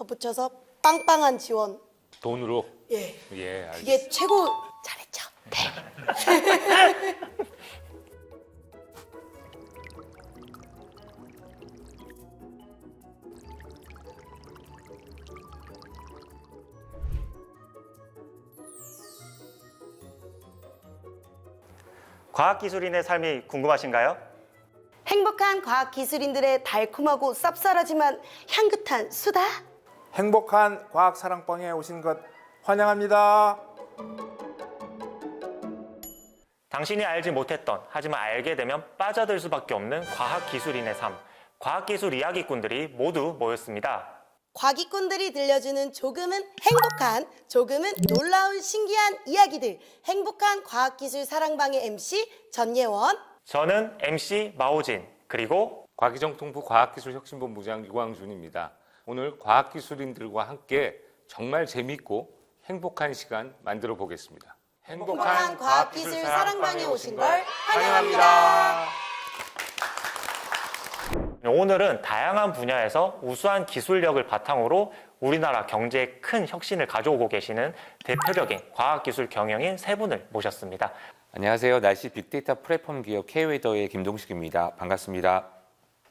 덧붙여서 빵빵한 지원. 돈으로? 예. 예, 알겠습니다. 그게 최고. 잘했죠? 네. 과학기술인의 삶이 궁금하신가요? 행복한 과학기술인들의 달콤하고 쌉쌀하지만 향긋한 수다. 행복한 과학 사랑방에 오신 것 환영합니다. 당신이 알지 못했던, 하지만 알게 되면 빠져들 수밖에 없는 과학기술인의 삶. 과학기술 이야기꾼들이 모두 모였습니다. 과기꾼들이 들려주는 조금은 행복한, 조금은 놀라운 신기한 이야기들. 행복한 과학기술 사랑방의 MC 전예원. 저는 MC 마오진, 그리고 과기정통부 과학기술혁신본부장 유광준입니다. 오늘 과학기술인들과 함께 정말 재밌고 행복한 시간 만들어 보겠습니다. 행복한 과학기술 사랑방에 오신 걸 환영합니다. 오늘은 다양한 분야에서 우수한 기술력을 바탕으로 우리나라 경제에 큰 혁신을 가져오고 계시는 대표적인 과학기술 경영인 세 분을 모셨습니다. 안녕하세요. 날씨 빅데이터 플랫폼 기업 K웨더의 김동식입니다. 반갑습니다.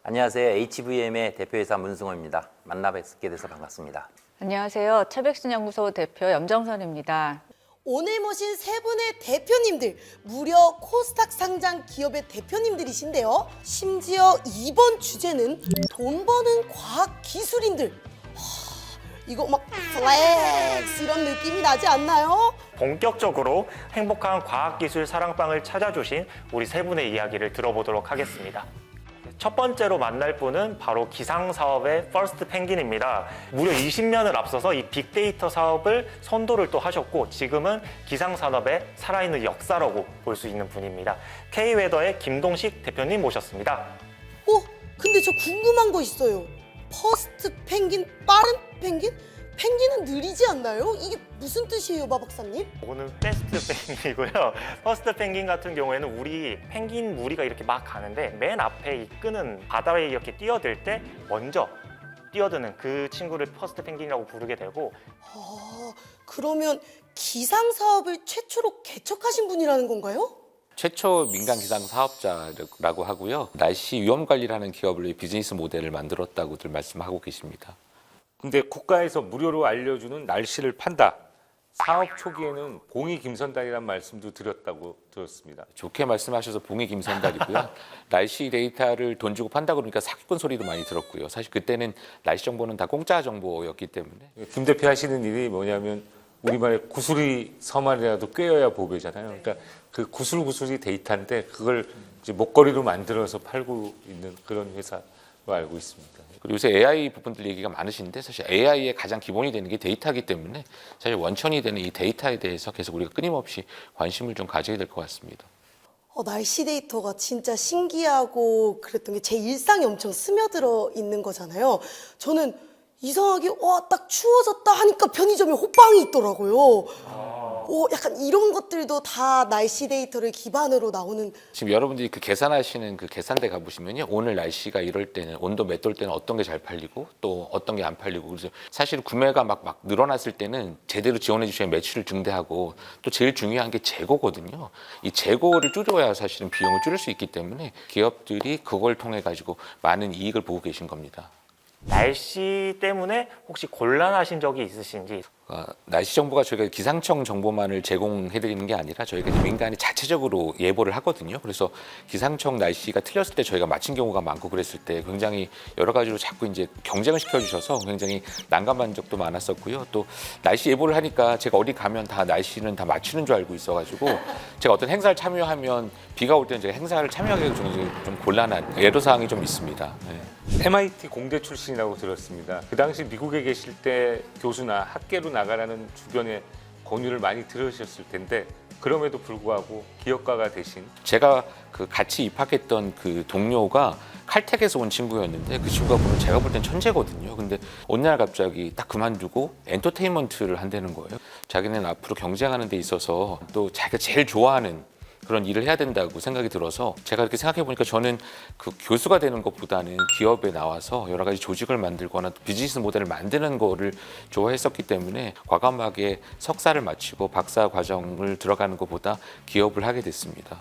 안녕하세요. HVM의 대표이사 문승호입니다. 만나 뵙게 돼서 반갑습니다. 안녕하세요. 차백순연구소 대표 염정선입니다. 오늘 모신 세 분의 대표님들, 무려 코스닥 상장 기업의 대표님들이신데요. 심지어 이번 주제는 돈 버는 과학 기술인들. 이거 막 플렉스 이런 느낌이 나지 않나요? 본격적으로 행복한 과학기술 사랑방을 찾아주신 우리 세 분의 이야기를 들어보도록 하겠습니다. 첫 번째로 만날 분은 바로 기상사업의 퍼스트 펭귄입니다. 무려 20년을 앞서서 이 빅데이터 사업을 선도를 또 하셨고 지금은 기상산업의 살아있는 역사라고 볼 수 있는 분입니다. K웨더의 김동식 대표님 모셨습니다. 근데 저 궁금한 거 있어요. 퍼스트 펭귄, 빠른 펭귄? 펭귄은 느리지 않나요? 이게 무슨 뜻이에요, 마박사님? 이거는 패스트 펭귄이고요. 퍼스트 펭귄 같은 경우에는 우리 펭귄 무리가 이렇게 막 가는데 맨 앞에 이 끈은 바다에 이렇게 뛰어들 때 먼저 뛰어드는 그 친구를 퍼스트 펭귄이라고 부르게 되고 그러면 기상 사업을 최초로 개척하신 분이라는 건가요? 최초 민간 기상 사업자라고 하고요. 날씨 위험 관리를 하는 기업을 비즈니스 모델을 만들었다고들 말씀하고 계십니다. 근데 국가에서 무료로 알려주는 날씨를 판다. 사업 초기에는 봉이 김선달이라는 말씀도 드렸다고 들었습니다. 좋게 말씀하셔서 봉이 김선달이고요. 날씨 데이터를 돈 주고 판다 그러니까 사기꾼 소리도 많이 들었고요. 사실 그때는 날씨 정보는 다 공짜 정보였기 때문에. 김 대표 하시는 일이 뭐냐면 우리말에 구슬이 서말이라도 꿰어야 보배잖아요. 그러니까 그 구슬구슬이 데이터인데 그걸 이제 목걸이로 만들어서 팔고 있는 그런 회사로 알고 있습니다. 그리고 요새 AI 부분들 얘기가 많으신데 사실 AI의 가장 기본이 되는 게 데이터이기 때문에 사실 원천이 되는 이 데이터에 대해서 계속 우리가 끊임없이 관심을 좀 가져야 될 것 같습니다. 날씨 데이터가 진짜 신기하고 그랬던 게 제 일상에 엄청 스며들어 있는 거잖아요. 저는 이상하게 딱 추워졌다 하니까 편의점에 호빵이 있더라고요. 약간 이런 것들도 다 날씨 데이터를 기반으로 나오는. 지금 여러분들이 그 계산하시는 그 계산대 가보시면요. 오늘 날씨가 이럴 때는 온도 몇 도일 때는 어떤 게 잘 팔리고 또 어떤 게 안 팔리고 그래서 사실 구매가 막 늘어났을 때는 제대로 지원해 주셔야 매출을 증대하고 또 제일 중요한 게 재고거든요. 이 재고를 줄여야 사실은 비용을 줄일 수 있기 때문에 기업들이 그걸 통해 가지고 많은 이익을 보고 계신 겁니다. 날씨 때문에 혹시 곤란하신 적이 있으신지? 날씨 정보가 저희가 기상청 정보만을 제공해드리는 게 아니라 저희가 이제 민간이 자체적으로 예보를 하거든요. 그래서 기상청 날씨가 틀렸을 때 저희가 맞힌 경우가 많고 그랬을 때 굉장히 여러 가지로 자꾸 이제 경쟁을 시켜주셔서 굉장히 난감한 적도 많았었고요. 또 날씨 예보를 하니까 제가 어디 가면 다 날씨는 다 맞추는 줄 알고 있어가지고 제가 어떤 행사를 참여하면 비가 올 때는 제가 행사를 참여하기가 좀 곤란한 애로사항이 좀 있습니다. 네. MIT 공대 출신이라고 들었습니다. 그 당시 미국에 계실 때 교수나 학계로 나가라는 주변에 권유를 많이 들으셨을 텐데 그럼에도 불구하고 기업가가 되신 제가 그 같이 입학했던 그 동료가 칼텍에서 온 친구였는데 그 친구가 보면 제가 볼 땐 천재거든요. 근데 어느 날 갑자기 딱 그만두고 엔터테인먼트를 한다는 거예요. 자기는 앞으로 경쟁하는 데 있어서 또 자기가 제일 좋아하는 그런 일을 해야 된다고 생각이 들어서 제가 이렇게 생각해 보니까 저는 그 교수가 되는 것보다는 기업에 나와서 여러 가지 조직을 만들거나 비즈니스 모델을 만드는 거를 좋아했었기 때문에 과감하게 석사를 마치고 박사 과정을 들어가는 것보다 기업을 하게 됐습니다.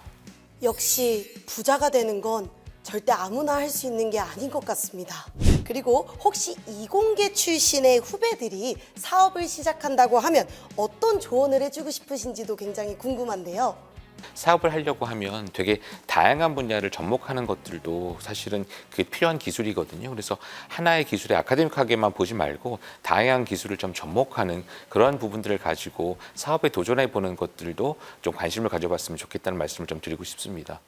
역시 부자가 되는 건 절대 아무나 할 수 있는 게 아닌 것 같습니다. 그리고 혹시 이공계 출신의 후배들이 사업을 시작한다고 하면 어떤 조언을 해주고 싶으신지도 굉장히 궁금한데요. 사업을 하려고 하면 되게 다양한 분야를 접목하는 것들도 사실은 그게 필요한 기술이거든요. 그래서 하나의 기술에 아카데믹하게만 보지 말고 다양한 기술을 좀 접목하는 그런 부분들을 가지고 사업에 도전해 보는 것들도 좀 관심을 가져봤으면 좋겠다는 말씀을 좀 드리고 싶습니다.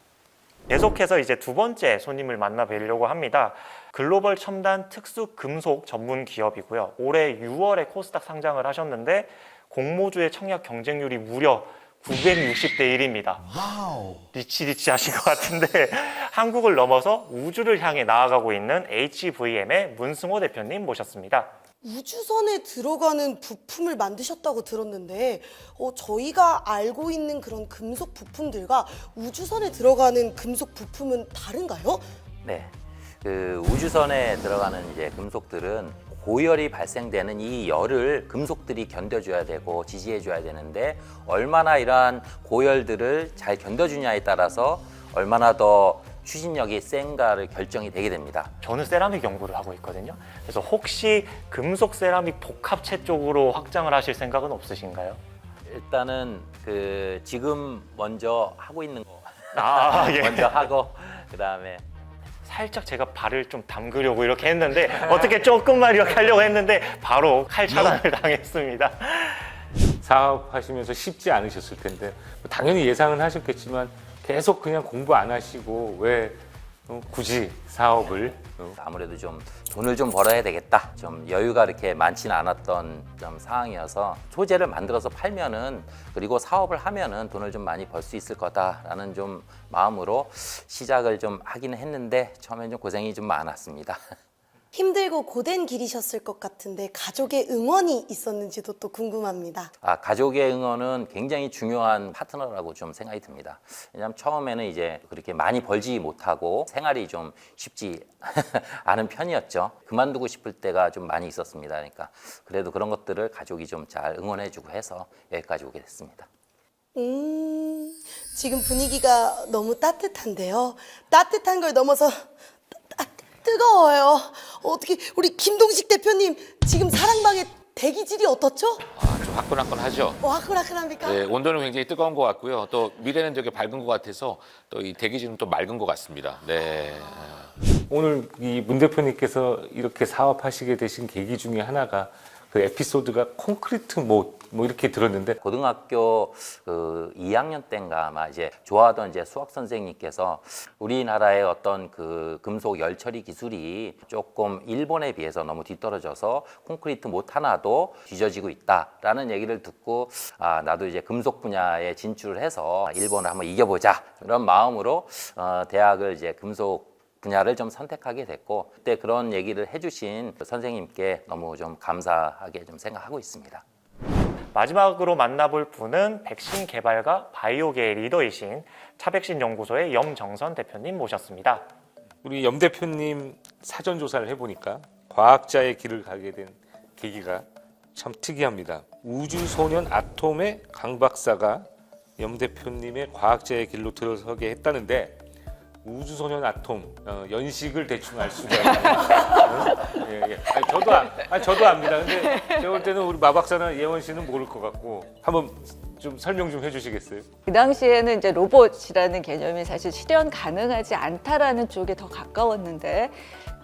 계속해서 이제 두 번째 손님을 만나 뵈려고 합니다. 글로벌 첨단 특수 금속 전문 기업이고요. 올해 6월에 코스닥 상장을 하셨는데 공모주의 청약 경쟁률이 무려 960대 1입니다. 리치리치 하신 것 같은데 한국을 넘어서 우주를 향해 나아가고 있는 HVM의 문승호 대표님 모셨습니다. 우주선에 들어가는 부품을 만드셨다고 들었는데 저희가 알고 있는 그런 금속 부품들과 우주선에 들어가는 금속 부품은 다른가요? 네, 그 우주선에 들어가는 이제 금속들은 고열이 발생되는 이 열을 금속들이 견뎌줘야 되고 지지해줘야 되는데 얼마나 이러한 고열들을 잘 견뎌주냐에 따라서 얼마나 더 추진력이 센가를 결정이 되게 됩니다. 저는 세라믹 연구를 하고 있거든요. 그래서 혹시 금속 세라믹 복합체 쪽으로 확장을 하실 생각은 없으신가요? 일단은 그 지금 먼저 하고 있는 거 예. 먼저 하고 그다음에 살짝 제가 발을 좀 담그려고 이렇게 했는데 어떻게 조금만 이렇게 하려고 했는데 바로 칼 차단을 당했습니다. 사업하시면서 쉽지 않으셨을 텐데 당연히 예상은 하셨겠지만 계속 그냥 공부 안 하시고 왜 굳이 사업을 아무래도 좀 돈을 좀 벌어야 되겠다. 좀 여유가 이렇게 많지는 않았던 좀 상황이어서 소재를 만들어서 팔면은 그리고 사업을 하면은 돈을 좀 많이 벌 수 있을 거다라는 좀 마음으로 시작을 좀 하기는 했는데 처음엔 좀 고생이 좀 많았습니다. 힘들고 고된 길이셨을 것 같은데 가족의 응원이 있었는지도 또 궁금합니다. 가족의 응원은 굉장히 중요한 파트너라고 좀 생각이 듭니다. 왜냐하면 처음에는 이제 그렇게 많이 벌지 못하고 생활이 좀 쉽지 않은 편이었죠. 그만두고 싶을 때가 좀 많이 있었습니다. 그러니까 그래도 그런 것들을 가족이 좀 잘 응원해주고 해서 여기까지 오게 됐습니다. 지금 분위기가 너무 따뜻한데요. 따뜻한 걸 넘어서 뜨거워요. 어떻게 우리 김동식 대표님 지금 사랑방의 대기질이 어떻죠? 좀 화끈화끈하죠. 화끈화끈합니까? 네, 온도는 굉장히 뜨거운 것 같고요. 또 미래는 되게 밝은 것 같아서 또 이 대기질은 또 맑은 것 같습니다. 네. 오늘 이 문 대표님께서 이렇게 사업하시게 되신 계기 중에 하나가 그 에피소드가 콘크리트 뭐 이렇게 들었는데 고등학교 그 2학년 때인가 아마 이제 좋아하던 이제 수학 선생님께서 우리나라의 어떤 그 금속 열 처리 기술이 조금 일본에 비해서 너무 뒤떨어져서 콘크리트 못 하나도 뒤져지고 있다라는 얘기를 듣고 나도 이제 금속 분야에 진출을 해서 일본을 한번 이겨보자 이런 마음으로 대학을 이제 금속 분야를 좀 선택하게 됐고 그때 그런 얘기를 해주신 선생님께 너무 좀 감사하게 좀 생각하고 있습니다. 마지막으로 만나볼 분은 백신 개발과 바이오계의 리더이신 차백신 연구소의 염정선 대표님 모셨습니다. 우리 염 대표님 사전 조사를 해보니까 과학자의 길을 가게 된 계기가 참 특이합니다. 우주소년 아톰의 강 박사가 염 대표님의 과학자의 길로 들어서게 했다는데 우주소년 아톰 연식을 대충 알 수가 있나요? 예. 저도 압니다. 근데 제가 볼 때는 우리 마 박사나 예원 씨는 모를 것 같고 한번 좀 설명 좀 해주시겠어요? 그 당시에는 이제 로봇이라는 개념이 사실 실현 가능하지 않다라는 쪽에 더 가까웠는데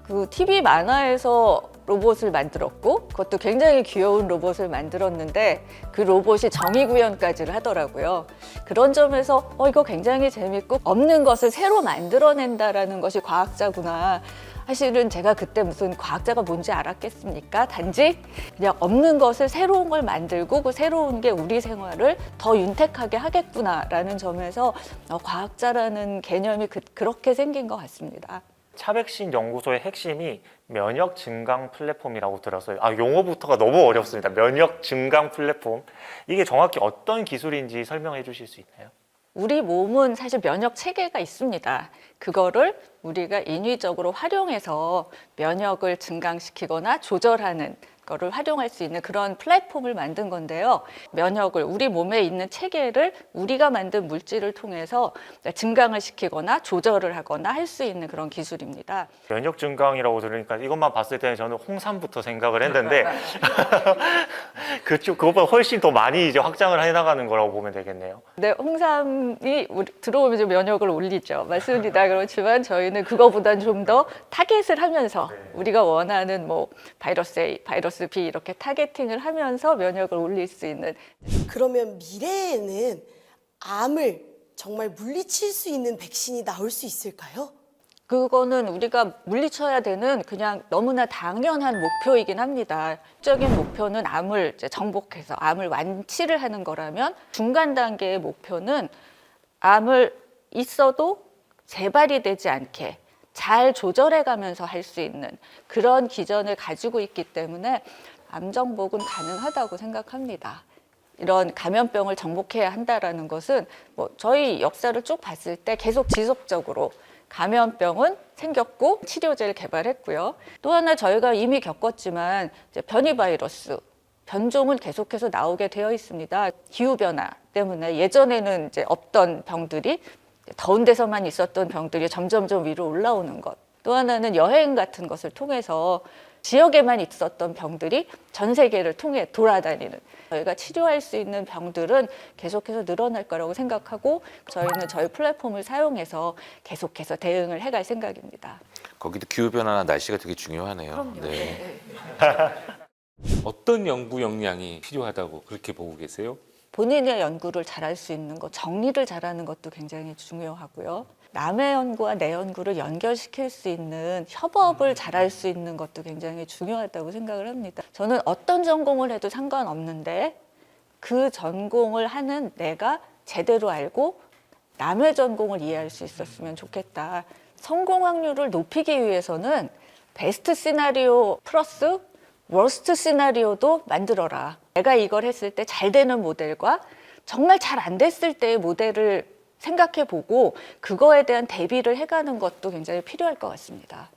그 TV 만화에서 로봇을 만들었고 그것도 굉장히 귀여운 로봇을 만들었는데 그 로봇이 정의구현까지를 하더라고요. 그런 점에서 이거 굉장히 재밌고 없는 것을 새로 만들어낸다라는 것이 과학자구나. 사실은 제가 그때 무슨 과학자가 뭔지 알았겠습니까? 단지 그냥 없는 것을 새로운 걸 만들고 그 새로운 게 우리 생활을 더 윤택하게 하겠구나라는 점에서 과학자라는 개념이 그렇게 생긴 것 같습니다. 차백신 연구소의 핵심이 면역 증강 플랫폼이라고 들어서요. 용어부터가 너무 어렵습니다. 면역 증강 플랫폼. 이게 정확히 어떤 기술인지 설명해 주실 수 있나요? 우리 몸은 사실 면역 체계가 있습니다. 그거를 우리가 인위적으로 활용해서 면역을 증강시키거나 조절하는 거를 활용할 수 있는 그런 플랫폼을 만든 건데요. 면역을 우리 몸에 있는 체계를 우리가 만든 물질을 통해서 증강을 시키거나 조절을 하거나 할 수 있는 그런 기술입니다. 면역 증강이라고 들으니까 이것만 봤을 때는 저는 홍삼부터 생각을 했는데 그것보다 훨씬 더 많이 이제 확장을 해나가는 거라고 보면 되겠네요. 네, 홍삼이 들어오면 이제 면역을 올리죠. 맞습니다. 그렇지만 저희는 그거보다는 좀 더 타겟을 하면서 우리가 원하는 뭐 바이러스 A, 바이러스 B 이렇게 타겟팅을 하면서 면역을 올릴 수 있는. 그러면 미래에는 암을 정말 물리칠 수 있는 백신이 나올 수 있을까요? 그거는 우리가 물리쳐야 되는 그냥 너무나 당연한 목표이긴 합니다. 적인 목표는 암을 이제 정복해서 암을 완치를 하는 거라면 중간 단계의 목표는 암을 있어도 재발이 되지 않게 잘 조절해 가면서 할 수 있는 그런 기전을 가지고 있기 때문에 암 정복은 가능하다고 생각합니다. 이런 감염병을 정복해야 한다라는 것은 뭐 저희 역사를 쭉 봤을 때 계속 지속적으로 감염병은 생겼고 치료제를 개발했고요. 또 하나 저희가 이미 겪었지만 이제 변이 바이러스 변종은 계속해서 나오게 되어 있습니다. 기후 변화 때문에 예전에는 이제 없던 병들이 더운 데서만 있었던 병들이 점점점 위로 올라오는 것. 또 하나는 여행 같은 것을 통해서 지역에만 있었던 병들이 전 세계를 통해 돌아다니는, 저희가 치료할 수 있는 병들은 계속해서 늘어날 거라고 생각하고 저희는 저희 플랫폼을 사용해서 계속해서 대응을 해갈 생각입니다. 거기도 기후변화나 날씨가 되게 중요하네요. 그럼요. 네. 어떤 연구 역량이 필요하다고 그렇게 보고 계세요? 본인의 연구를 잘할 수 있는 것, 정리를 잘하는 것도 굉장히 중요하고요. 남의 연구와 내 연구를 연결시킬 수 있는 협업을 잘할 수 있는 것도 굉장히 중요하다고 생각을 합니다. 저는 어떤 전공을 해도 상관없는데 그 전공을 하는 내가 제대로 알고 남의 전공을 이해할 수 있었으면 좋겠다. 성공 확률을 높이기 위해서는 베스트 시나리오 플러스 워스트 시나리오도 만들어라. 내가 이걸 했을 때 잘 되는 모델과 정말 잘 안 됐을 때의 모델을 생각해보고 그거에 대한 대비를 해가는 것도 굉장히 필요할 것 같습니다.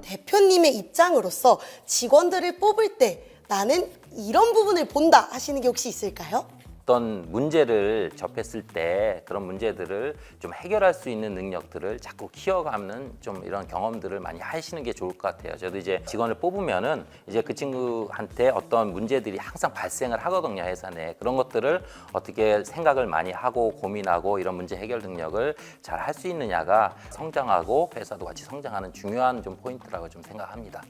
대표님의 입장으로서 직원들을 뽑을 때 나는 이런 부분을 본다 하시는 게 혹시 있을까요? 어떤 문제를 접했을 때 그런 문제들을 좀 해결할 수 있는 능력들을 자꾸 키워가는 좀 이런 경험들을 많이 하시는 게 좋을 것 같아요. 저도 이제 직원을 뽑으면은 이제 그 친구한테 어떤 문제들이 항상 발생을 하거든요, 회사 내에. 그런 것들을 어떻게 생각을 많이 하고 고민하고 이런 문제 해결 능력을 잘 할 수 있느냐가 성장하고 회사도 같이 성장하는 중요한 좀 포인트라고 좀 생각합니다.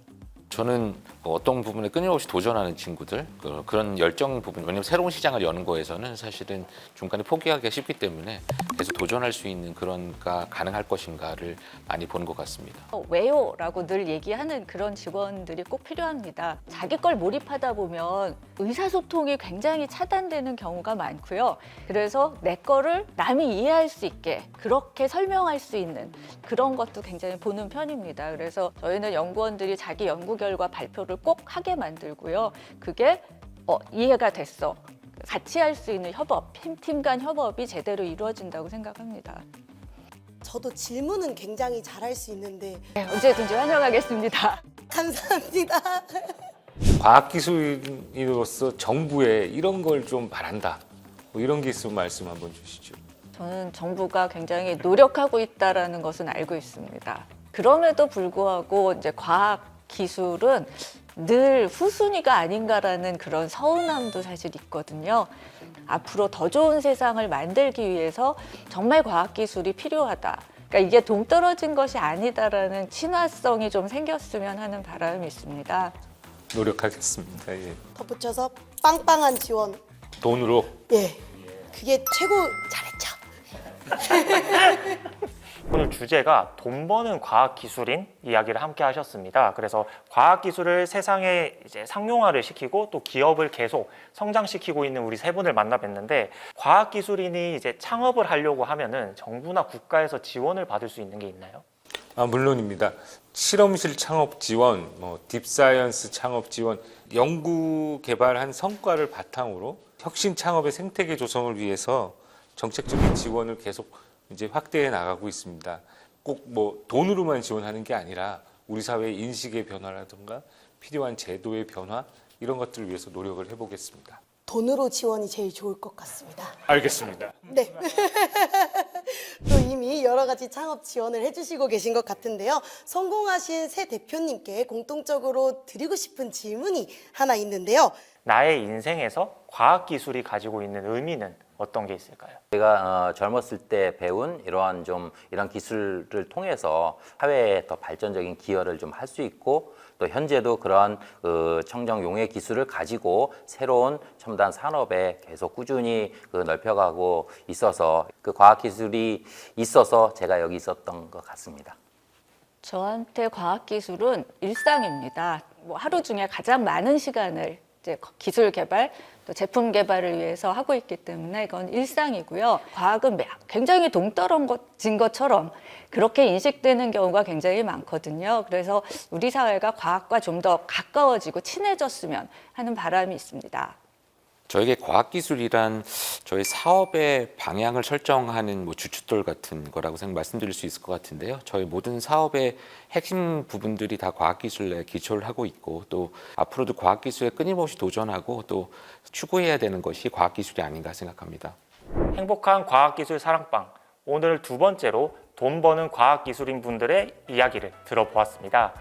저는 어떤 부분에 끊임없이 도전하는 친구들, 그런 열정 부분, 왜냐하면 새로운 시장을 여는 거에서는 사실은 중간에 포기하기가 쉽기 때문에 계속 도전할 수 있는 그런가 가능할 것인가를 많이 보는 것 같습니다. 왜요라고 늘 얘기하는 그런 직원들이 꼭 필요합니다. 자기 걸 몰입하다 보면 의사소통이 굉장히 차단되는 경우가 많고요. 그래서 내 거를 남이 이해할 수 있게 그렇게 설명할 수 있는 그런 것도 굉장히 보는 편입니다. 그래서 저희는 연구원들이 자기 연구 결과 발표를 꼭 하게 만들고요. 그게 이해가 됐어. 같이 할 수 있는 협업, 팀 간 협업이 제대로 이루어진다고 생각합니다. 저도 질문은 굉장히 잘할 수 있는데 네, 언제든지 환영하겠습니다. 감사합니다. 과학기술인으로서 정부에 이런 걸 좀 바란다. 뭐 이런 게 있으면 말씀 한번 주시죠. 저는 정부가 굉장히 노력하고 있다는 것은 알고 있습니다. 그럼에도 불구하고 이제 과학 기술은 늘 후순위가 아닌가라는 그런 서운함도 사실 있거든요. 앞으로 더 좋은 세상을 만들기 위해서 정말 과학기술이 필요하다. 그러니까 이게 동떨어진 것이 아니다라는 친화성이 좀 생겼으면 하는 바람이 있습니다. 노력하겠습니다. 예. 덧붙여서 빵빵한 지원. 돈으로. 예, 그게 최고. 잘했죠. 오늘 주제가 돈 버는 과학기술인 이야기를 함께 하셨습니다. 그래서 과학기술을 세상에 이제 상용화를 시키고 또 기업을 계속 성장시키고 있는 우리 세 분을 만나 뵀는데, 과학기술인이 이제 창업을 하려고 하면은 정부나 국가에서 지원을 받을 수 있는 게 있나요? 물론입니다. 실험실 창업 지원, 딥사이언스 창업 지원, 연구 개발한 성과를 바탕으로 혁신 창업의 생태계 조성을 위해서 정책적인 지원을 계속 이제 확대해 나가고 있습니다. 꼭 뭐 돈으로만 지원하는 게 아니라 우리 사회의 인식의 변화라든가 필요한 제도의 변화 이런 것들을 위해서 노력을 해보겠습니다. 돈으로 지원이 제일 좋을 것 같습니다. 알겠습니다. 네. 또 이미 여러 가지 창업 지원을 해주시고 계신 것 같은데요. 성공하신 새 대표님께 공통적으로 드리고 싶은 질문이 하나 있는데요. 나의 인생에서 과학기술이 가지고 있는 의미는 어떤 게 있을까요? 제가 젊었을 때 배운 이러한 이런 기술을 통해서 사회에 더 발전적인 기여를 좀 할 수 있고 또 현재도 그런 청정 용해 기술을 가지고 새로운 첨단 산업에 계속 꾸준히 넓혀가고 있어서 그 과학 기술이 있어서 제가 여기 있었던 것 같습니다. 저한테 과학기술은 일상입니다. 뭐 하루 중에 가장 많은 시간을 이제 기술 개발, 또 제품 개발을 위해서 하고 있기 때문에 이건 일상이고요. 과학은 굉장히 동떨어진 것처럼 그렇게 인식되는 경우가 굉장히 많거든요. 그래서 우리 사회가 과학과 좀 더 가까워지고 친해졌으면 하는 바람이 있습니다. 저에게 과학기술이란 저희 사업의 방향을 설정하는 뭐 주춧돌 같은 거라고 말씀드릴 수 있을 것 같은데요. 저희 모든 사업의 핵심 부분들이 다 과학기술에 기초를 하고 있고 또 앞으로도 과학기술에 끊임없이 도전하고 또 추구해야 되는 것이 과학기술이 아닌가 생각합니다. 행복한 과학기술 사랑방, 오늘 두 번째로 돈 버는 과학기술인 분들의 이야기를 들어보았습니다.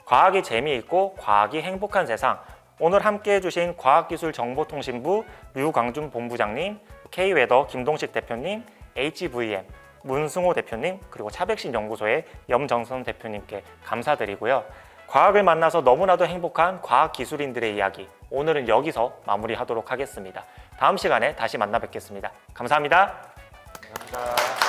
과학이 재미있고 과학이 행복한 세상, 오늘 함께해 주신 과학기술정보통신부 류광준 본부장님, K웨더 김동식 대표님, HVM 문승호 대표님, 그리고 차백신 연구소의 염정선 대표님께 감사드리고요. 과학을 만나서 너무나도 행복한 과학기술인들의 이야기, 오늘은 여기서 마무리하도록 하겠습니다. 다음 시간에 다시 만나 뵙겠습니다. 감사합니다. 감사합니다.